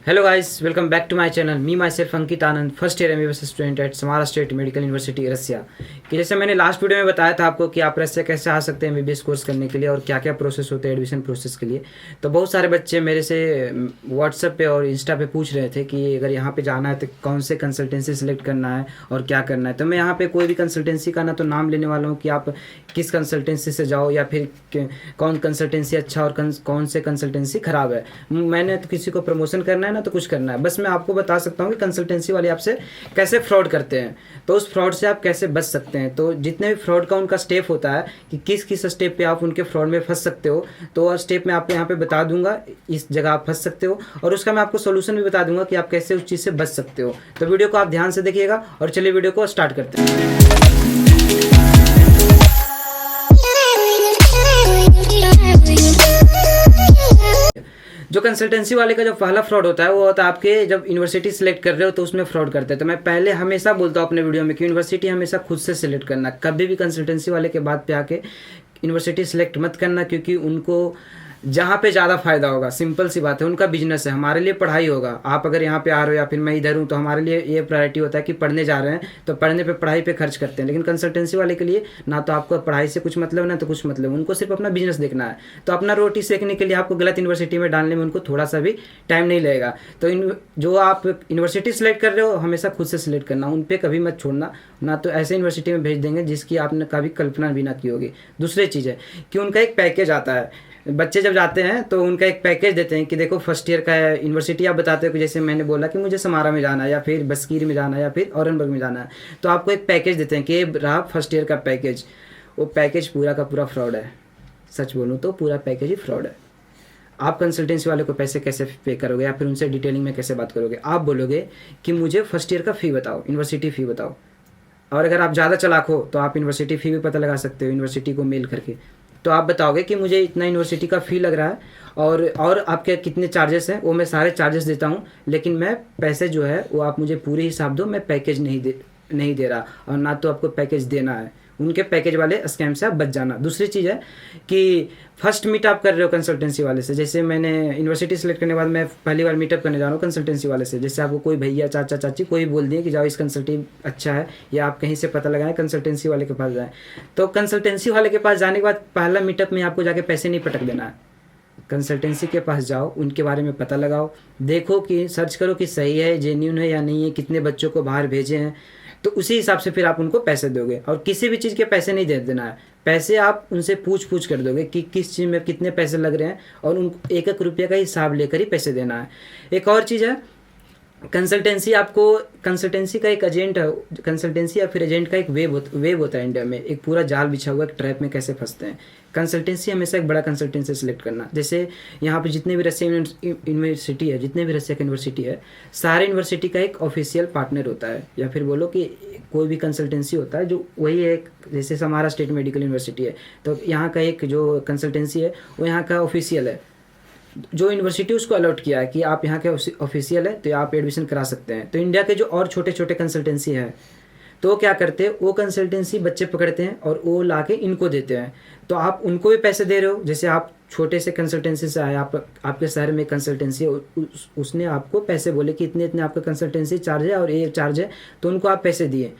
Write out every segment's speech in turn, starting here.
Hello guys, welcome back to my channel. Me myself Ankit Anand, first year MBBS student at Samara State Medical University Russia. कि जैसे मैंने last video में बताया था आपको कि आप रसिया कैसे आ सकते हैं एमबीबीएस कोर्स करने के लिए और क्या क्या प्रोसेस होते हैं एडमिशन प्रोसेस के लिए। तो बहुत सारे बच्चे मेरे से व्हाट्सएप पे और इंस्टा पे पूछ रहे थे कि अगर यहाँ पे जाना है तो कौन से कंसल्टेंसी सेलेक्ट करना है और क्या करना है। तो मैं यहाँ पे कोई भी कंसल्टेंसी का ना तो नाम लेने वाला हूँ कि आप किस कंसल्टेंसी से जाओ या फिर कौन कंसल्टेंसी अच्छा और कौन से कंसल्टेंसी ख़राब है। मैंने तो किसी को प्रमोशन करना है ना तो कुछ करना है, बस मैं आपको बता सकता हूँ कि कंसल्टेंसी वाले आपसे कैसे फ्रॉड करते हैं, तो उस फ्रॉड से आप कैसे बच सकते हैं। तो जितने भी फ्रॉड का उनका स्टेप होता है कि किस किस स्टेप पे आप उनके फ्रॉड में फंस सकते हो, तो स्टेप मैं आपको यहाँ पे बता दूंगा, इस जगह आप फंस सकते हो और उसका मैं आपको सोल्यूशन भी बता दूंगा कि आप कैसे उस चीज़ से बच सकते हो। तो वीडियो को आप ध्यान से देखिएगा और चलिए वीडियो को स्टार्ट करते हैं। जो कंसल्टेंसी वाले का जो पहला फ्रॉड होता है वो होता है आपके जब यूनिवर्सिटी सिलेक्ट कर रहे हो तो उसमें फ्रॉड करते हैं। तो मैं पहले हमेशा बोलता हूँ अपने वीडियो में कि यूनिवर्सिटी हमेशा खुद से सिलेक्ट करना, कभी भी कंसल्टेंसी वाले के बाद पे आके यूनिवर्सिटी सिलेक्ट मत करना, क्योंकि उनको जहाँ पे ज़्यादा फ़ायदा होगा, सिंपल सी बात है, उनका बिजनेस है। हमारे लिए पढ़ाई होगा, आप अगर यहाँ पे आ रहे हो या फिर मैं इधर हूँ तो हमारे लिए ये प्रायोरिटी होता है कि पढ़ने जा रहे हैं तो पढ़ने पे पढ़ाई पे खर्च करते हैं। लेकिन कंसल्टेंसी वाले के लिए ना तो आपको पढ़ाई से कुछ मतलब ना तो कुछ मतलब, उनको सिर्फ अपना बिजनेस देखना है। तो अपना रोटी सेकने के लिए आपको गलत यूनिवर्सिटी में डालने में उनको थोड़ा सा भी टाइम नहीं लगेगा। तो जो आप यूनिवर्सिटी सेलेक्ट कर रहे हो हमेशा खुद से सिलेक्ट करना, उन पर कभी मत छोड़ना, ना तो ऐसे यूनिवर्सिटी में भेज देंगे जिसकी आपने कभी कल्पना भी ना की होगी। दूसरी चीज़ है कि उनका एक पैकेज आता है, बच्चे जब जाते हैं तो उनका एक पैकेज देते हैं कि देखो फर्स्ट ईयर का है यूनिवर्सिटी, आप बताते हो कि जैसे मैंने बोला कि मुझे समारा में जाना है या फिर बस्कीर में जाना है या फिर औरंगबाग में जाना है, तो आपको एक पैकेज देते हैं कि ये रहा फर्स्ट ईयर का पैकेज। वो पैकेज पूरा का पूरा फ्रॉड है, सच बोलूँ तो पूरा पैकेज ही फ्रॉड है। आप कंसल्टेंसी वाले को पैसे कैसे पे करोगे या फिर उनसे डिटेलिंग में कैसे बात करोगे? आप बोलोगे कि मुझे फर्स्ट ईयर का फ़ी बताओ, यूनिवर्सिटी फ़ी बताओ, और अगर आप ज़्यादा चालाक हो तो आप यूनिवर्सिटी फ़ी भी पता लगा सकते हो यूनिवर्सिटी को मेल करके। तो आप बताओगे कि मुझे इतना यूनिवर्सिटी का फ़ी लग रहा है और आपके कितने चार्जेस हैं, वो मैं सारे चार्जेस देता हूँ, लेकिन मैं पैसे जो है वो आप मुझे पूरे हिसाब दो, मैं पैकेज नहीं दे रहा और ना तो आपको पैकेज देना है। उनके पैकेज वाले स्कैम से आप बच जाना। दूसरी चीज़ है कि फर्स्ट मीटअप कर रहे हो कंसल्टेंसी वाले से, जैसे मैंने यूनिवर्सिटी सेलेक्ट करने के बाद मैं पहली बार मीटअप करने जा रहा हूँ कंसल्टेंसी वाले से। जैसे आपको कोई भैया चाचा चाची कोई बोल दिए कि जाओ इस कंसल्टेंसी अच्छा है, या आप कहीं से पता लगाएं कंसल्टेंसी वाले के पास जाएँ, तो कंसल्टेंसी वाले के पास जाने के बाद पहला मीटअप में आपको जाके पैसे नहीं पटक देना है। कंसल्टेंसी के पास जाओ, उनके बारे में पता लगाओ, देखो कि सर्च करो कि सही है, जेन्यून है या नहीं है, कितने बच्चों को बाहर भेजे हैं, तो उसी हिसाब से फिर आप उनको पैसे दोगे। और किसी भी चीज़ के पैसे नहीं दे देना है, पैसे आप उनसे पूछ कर दोगे कि किस चीज़ में कितने पैसे लग रहे हैं, और उन एक एक रुपये का हिसाब लेकर ही पैसे देना है। एक और चीज़ है, कंसल्टेंसी का एक एजेंट है, कंसल्टेंसी या फिर एजेंट का एक वेब होता है इंडिया में, एक पूरा जाल बिछा हुआ, एक ट्रैप में कैसे फंसते हैं। कंसल्टेंसी हमेशा एक बड़ा कंसल्टेंसी सेलेक्ट करना। जैसे यहाँ पे जितने भी रसिया यूनिवर्सिटी है, जितने भी रसिया की यूनिवर्सिटी है, सारे यूनिवर्सिटी का एक ऑफिशियल पार्टनर होता है, या फिर बोलो कि कोई भी कंसल्टेंसी होता है जो वही एक, जैसे हमारा स्टेट मेडिकल यूनिवर्सिटी है तो यहाँ का एक जो कंसल्टेंसी है वो यहाँ का ऑफिशियल है, जो यूनिवर्सिटी उसको अलॉट किया है कि आप यहाँ के ऑफिशियल है तो आप एडमिशन करा सकते हैं। तो इंडिया के जो और छोटे छोटे कंसल्टेंसी है तो क्या करते हैं, वो कंसल्टेंसी बच्चे पकड़ते हैं और वो ला के इनको देते हैं, तो आप उनको भी पैसे दे रहे हो। जैसे आप छोटे से कंसल्टेंसी से आए, आपके शहर में कंसल्टेंसी है, उसने आपको पैसे बोले कि इतने इतने आपका कंसल्टेंसी चार्ज है और ये चार्ज है, तो उनको आप पैसे दिए,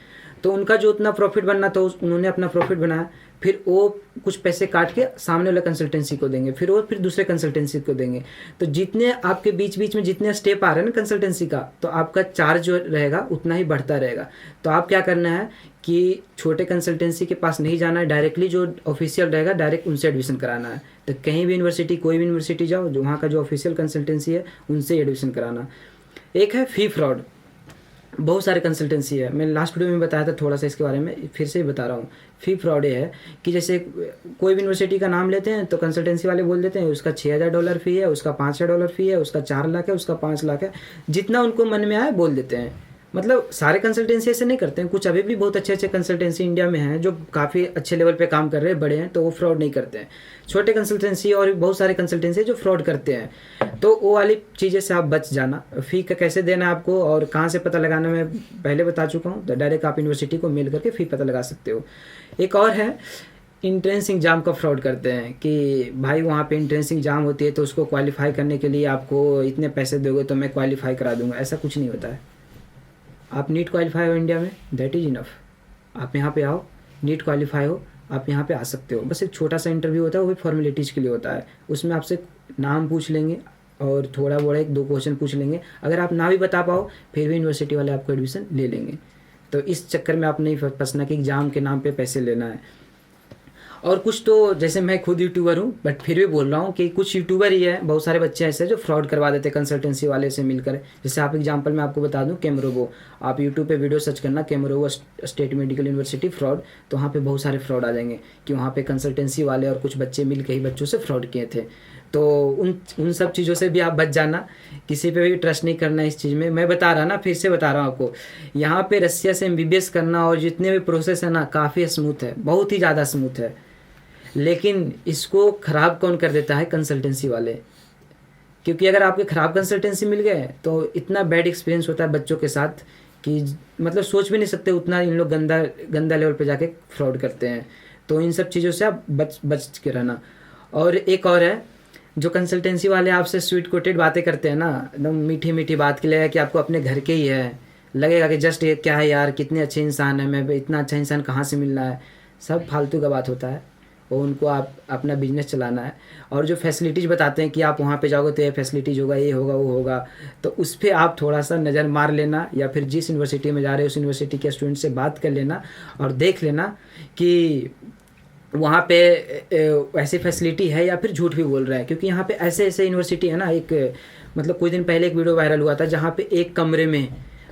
तो उनका जो उतना प्रॉफिट बनना था उन्होंने अपना प्रॉफिट बनाया, फिर वो कुछ पैसे काट के सामने वाले कंसल्टेंसी को देंगे, फिर वो फिर दूसरे कंसल्टेंसी को देंगे। तो जितने आपके बीच बीच में जितने स्टेप आ रहे हैं ना कंसल्टेंसी का, तो आपका चार्ज जो रहेगा उतना ही बढ़ता रहेगा। तो आप क्या करना है कि छोटे कंसल्टेंसी के पास नहीं जाना है, डायरेक्टली जो ऑफिशियल रहेगा डायरेक्ट उनसे एडमिशन कराना है। तो कहीं भी यूनिवर्सिटी, कोई भी यूनिवर्सिटी जाओ, जो वहाँ का जो ऑफिशियल कंसल्टेंसी है उनसे एडमिशन कराना। एक है फ़ी फ्रॉड, बहुत सारे कंसल्टेंसी है, मैंने लास्ट वीडियो में बताया था थोड़ा सा इसके बारे में, फिर से ही बता रहा हूँ। फ़ी फ्रॉड ये है कि जैसे कोई भी यूनिवर्सिटी का नाम लेते हैं तो कंसल्टेंसी वाले बोल देते हैं उसका $6,000 फ़ी है, उसका $5,000 फ़ी है, उसका 4 लाख है, उसका 5 लाख है, जितना उनको मन में आए बोल देते हैं। मतलब सारे कंसल्टेंसी ऐसे नहीं करते हैं, कुछ अभी भी बहुत अच्छे अच्छे कंसल्टेंसी इंडिया में हैं जो काफ़ी अच्छे लेवल पे काम कर रहे हैं, बड़े हैं, तो वो फ्रॉड नहीं करते हैं। छोटे कंसल्टेंसी और बहुत सारे कंसल्टेंसी जो फ्रॉड करते हैं, तो वो वाली चीज़ें से आप बच जाना। फ़ी का कैसे देना है आपको और कहाँ से पता लगाना मैं पहले बता चुका हूँ, तो डायरेक्ट आप यूनिवर्सिटी को मेल करके फ़ी पता लगा सकते हो। एक और है इंट्रेंस एग्ज़ाम का फ्रॉड करते हैं कि भाई वहाँ पे इंट्रेंस एग्ज़ाम होती है तो उसको क्वालिफाई करने के लिए आपको इतने पैसे दोगे तो मैं क्वालिफाई करा दूंगा। ऐसा कुछ नहीं होता है। आप नीट क्वालिफाई हो इंडिया में, दैट इज़ इनफ। आप यहाँ पे आओ, नीट क्वालिफाई हो, आप यहाँ पे आ सकते हो। बस एक छोटा सा इंटरव्यू होता है, वो भी फॉर्मेलिटीज़ के लिए होता है। उसमें आपसे नाम पूछ लेंगे और थोड़ा बड़ा 1-2 क्वेश्चन पूछ लेंगे। अगर आप ना भी बता पाओ फिर भी यूनिवर्सिटी वाले आपको एडमिशन ले लेंगे। तो इस चक्कर में आप नहीं फंसना कि एग्ज़ाम के नाम पे पैसे लेना है। और कुछ तो जैसे मैं खुद यूट्यूबर हूँ बट फिर भी बोल रहा हूँ कि कुछ यूट्यूबर ही है, बहुत सारे बच्चे ऐसे जो फ्रॉड करवा देते हैं कंसल्टेंसी वाले से मिलकर। जैसे आप एग्जांपल मैं आपको बता दूँ, कैमरोबो, आप यूट्यूब पे वीडियो सर्च करना कैमरोबो स्टेट मेडिकल यूनिवर्सिटी फ्रॉड, तो वहाँ पे बहुत सारे फ्रॉड आ जाएंगे कि वहाँ पे कंसल्टेंसी वाले और कुछ बच्चे मिल के ही बच्चों से फ्रॉड किए थे। तो उन सब चीज़ों से भी आप बच जाना, किसी पे भी ट्रस्ट नहीं करना इस चीज़ में। मैं बता रहा ना, फिर से बता रहा हूँ आपको, यहाँ पे रसिया से MBBS करना और जितने भी प्रोसेस है ना काफ़ी स्मूथ है, बहुत ही ज़्यादा स्मूथ है। लेकिन इसको ख़राब कौन कर देता है? कंसल्टेंसी वाले। क्योंकि अगर आपके ख़राब कंसल्टेंसी मिल गए तो इतना बैड एक्सपीरियंस होता है बच्चों के साथ कि मतलब सोच भी नहीं सकते, उतना इन लोग गंदा गंदा लेवल पे जाके फ्रॉड करते हैं। तो इन सब चीज़ों से आप बच के रहना। और एक और है, जो कंसल्टेंसी वाले आपसे स्वीट कोटेड बातें करते हैं ना, एकदम मीठी मीठी बात के लिए कि आपको अपने घर के ही है, लगेगा कि जस्ट ये क्या है यार, कितने अच्छे इंसान है, मैं इतना अच्छा इंसान कहाँ से मिल रहा है। सब फालतू का बात होता है। वो उनको आप अपना बिजनेस चलाना है। और जो फैसिलिटीज़ बताते हैं कि आप वहाँ पे जाओगे तो ये फैसिलिटीज़ होगा, ये होगा, वो होगा, तो उस पर आप थोड़ा सा नज़र मार लेना, या फिर जिस यूनिवर्सिटी में जा रहे हो उस यूनिवर्सिटी के स्टूडेंट से बात कर लेना और देख लेना कि वहाँ पे ऐसी फैसिलिटी है या फिर झूठ भी बोल रहा है। क्योंकि यहाँ पे ऐसे ऐसे यूनिवर्सिटी है ना, एक मतलब कुछ दिन पहले एक वीडियो वायरल हुआ था जहाँ पे एक कमरे में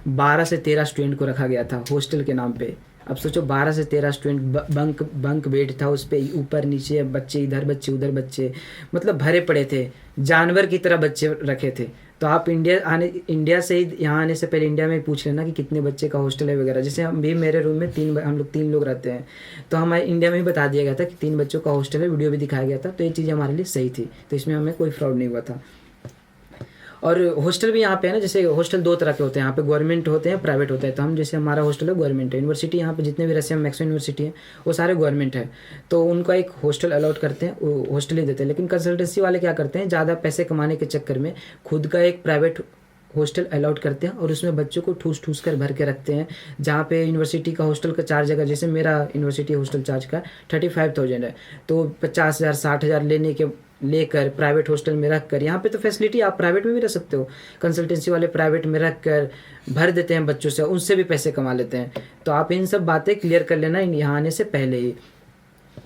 12 से 13 स्टूडेंट को रखा गया था हॉस्टल के नाम पे। अब सोचो 12 से 13 स्टूडेंट, बंक बेड था उस पर, ऊपर नीचे बच्चे, इधर बच्चे उधर बच्चे, मतलब भरे पड़े थे, जानवर की तरह बच्चे रखे थे। तो आप इंडिया से ही यहाँ आने से पहले इंडिया में पूछ लेना कि कितने बच्चे का हॉस्टल है वगैरह। जैसे हम भी, मेरे रूम में हम लोग 3 लोग रहते हैं, तो हमारे इंडिया में ही बता दिया गया था कि 3 बच्चों का हॉस्टल है, वीडियो भी दिखाया गया था। तो ये चीज़ हमारे लिए सही थी, तो इसमें हमें कोई फ्रॉड नहीं हुआ था। और हॉस्टल भी यहाँ पे है ना, जैसे हॉस्टल 2 तरह के होते हैं यहाँ पे, गवर्नमेंट होते हैं, प्राइवेट होते हैं। तो हम जैसे हमारा हॉस्टल है गवर्नमेंट है। यूनिवर्सिटी यहाँ पे जितने भी रसिया में मैक्सिमम यूनिवर्सिटी है वो सारे गवर्नमेंट है, तो उनका एक हॉस्टल अलॉट करते हैं, वो हॉस्टल ही देते हैं। लेकिन कंसल्टेंसी वाले क्या करते हैं, ज़्यादा पैसे कमाने के चक्कर में खुद का एक प्राइवेट हॉस्टल अलॉट करते हैं और उसमें बच्चों को ठूस कर भर के रखते हैं। जहाँ पे यूनिवर्सिटी का हॉस्टल का चार्ज, अगर जैसे मेरा यूनिवर्सिटी हॉस्टल चार्ज का 35,000 है, तो 50,000 60,000 लेकर प्राइवेट हॉस्टल में रख कर, यहाँ पे तो फैसिलिटी आप प्राइवेट में भी रह सकते हो, कंसल्टेंसी वाले प्राइवेट में रख कर भर देते हैं बच्चों से, उनसे भी पैसे कमा लेते हैं। तो आप इन सब बातें क्लियर कर लेना यहाँ आने से पहले ही।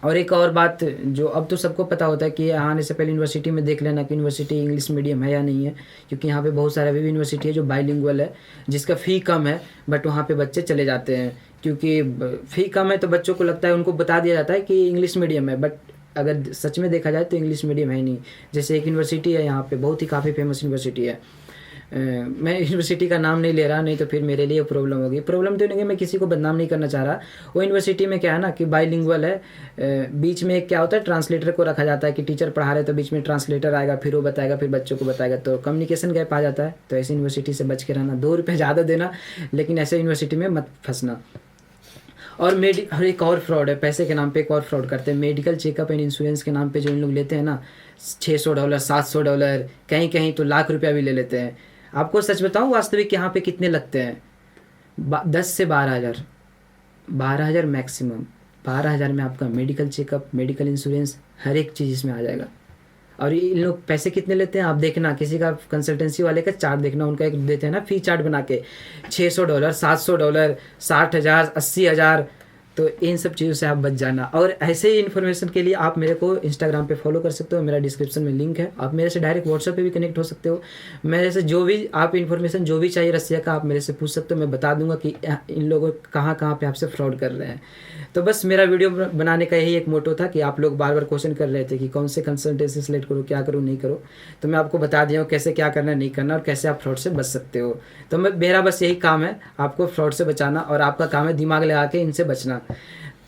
और एक और बात जो अब तो सबको पता होता है कि यहाँ आने से पहले यूनिवर्सिटी में देख लेना कि यूनिवर्सिटी इंग्लिश मीडियम है या नहीं है। क्योंकि यहाँ पे बहुत सारे अभी भी यूनिवर्सिटी है जो बाइलिंगुअल है, जिसका फ़ी कम है, बट वहाँ पे बच्चे चले जाते हैं। क्योंकि फ़ी कम है तो बच्चों को लगता है, उनको बता दिया जाता है कि इंग्लिश मीडियम है, बट अगर सच में देखा जाए तो इंग्लिश मीडियम है नहीं। जैसे एक यूनिवर्सिटी है यहाँ पे, बहुत ही काफ़ी फेमस यूनिवर्सिटी है, मैं यूनिवर्सिटी का नाम नहीं ले रहा, नहीं तो फिर मेरे लिए प्रॉब्लम होगी। प्रॉब्लम तो नहीं है, मैं किसी को बदनाम नहीं करना चाह रहा। वो यूनिवर्सिटी में क्या है ना कि बाइलिंगुअल है, बीच में क्या होता है, ट्रांसलेटर को रखा जाता है कि टीचर पढ़ा रहे तो बीच में ट्रांसलेटर आएगा, फिर वो बताएगा, फिर बच्चों को बताएगा, तो कम्युनिकेशन गैप आ जाता है। तो ऐसी यूनिवर्सिटी से बच के रहना, 2 रुपये ज़्यादा देना, लेकिन ऐसे यूनिवर्सिटी में मत फंसना। और एक और फ्रॉड है, पैसे के नाम पे एक और फ्रॉड करते हैं, मेडिकल चेकअप एंड इंश्योरेंस के नाम पे जो इन लोग लेते हैं ना, $600 $700, कहीं कहीं तो लाख रुपया भी ले लेते हैं। आपको सच बताऊं, वास्तविक यहाँ पे कितने लगते हैं, 10 से 12,000, 12,000 मैक्सिमम। 12,000 में आपका मेडिकल चेकअप, मेडिकल इंश्योरेंस, हर एक चीज़ इसमें आ जाएगा। और इन लोग पैसे कितने लेते हैं आप देखना, किसी का कंसल्टेंसी वाले का चार्ट देखना, उनका एक देते हैं ना फी चार्ट बना के, $600 $700 60,000 80,000। तो इन सब चीज़ों से आप बच जाना। और ऐसे ही इन्फॉर्मेशन के लिए आप मेरे को इंस्टाग्राम पे फॉलो कर सकते हो, मेरा डिस्क्रिप्शन में लिंक है। आप मेरे से डायरेक्ट व्हाट्सएप पे भी कनेक्ट हो सकते हो। मेरे से जो भी आप इन्फॉर्मेशन जो भी चाहिए रसिया का, आप मेरे से पूछ सकते हो, मैं बता दूंगा कि इन लोगों कहाँ कहाँ पे आपसे फ्रॉड कर रहे हैं। तो बस मेरा वीडियो बनाने का यही एक मोटो था कि आप लोग बार बार क्वेश्चन कर रहे थे कि कौन से कंसल्टेंसी सेलेक्ट करूँ, क्या करूँ, नहीं करो। तो मैं आपको बता दिया हूँ कैसे क्या करना, नहीं करना, और कैसे आप फ्रॉड से बच सकते हो। तो मेरा बस यही काम है, आपको फ्रॉड से बचाना, और आपका काम है दिमाग लगा के इनसे बचना।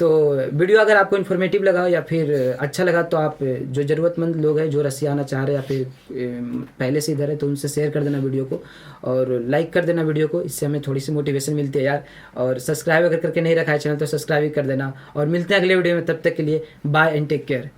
तो वीडियो अगर आपको इन्फॉर्मेटिव लगा या फिर अच्छा लगा तो आप जो ज़रूरतमंद लोग हैं जो रसिया आना चाह रहे हैं या फिर पहले से इधर है तो उनसे शेयर कर देना वीडियो को और लाइक कर देना वीडियो को। इससे हमें थोड़ी सी मोटिवेशन मिलती है यार। और सब्सक्राइब अगर करके नहीं रखा है चैनल तो सब्सक्राइब भी कर देना और मिलते हैं अगले वीडियो में। तब तक के लिए बाय एंड टेक केयर।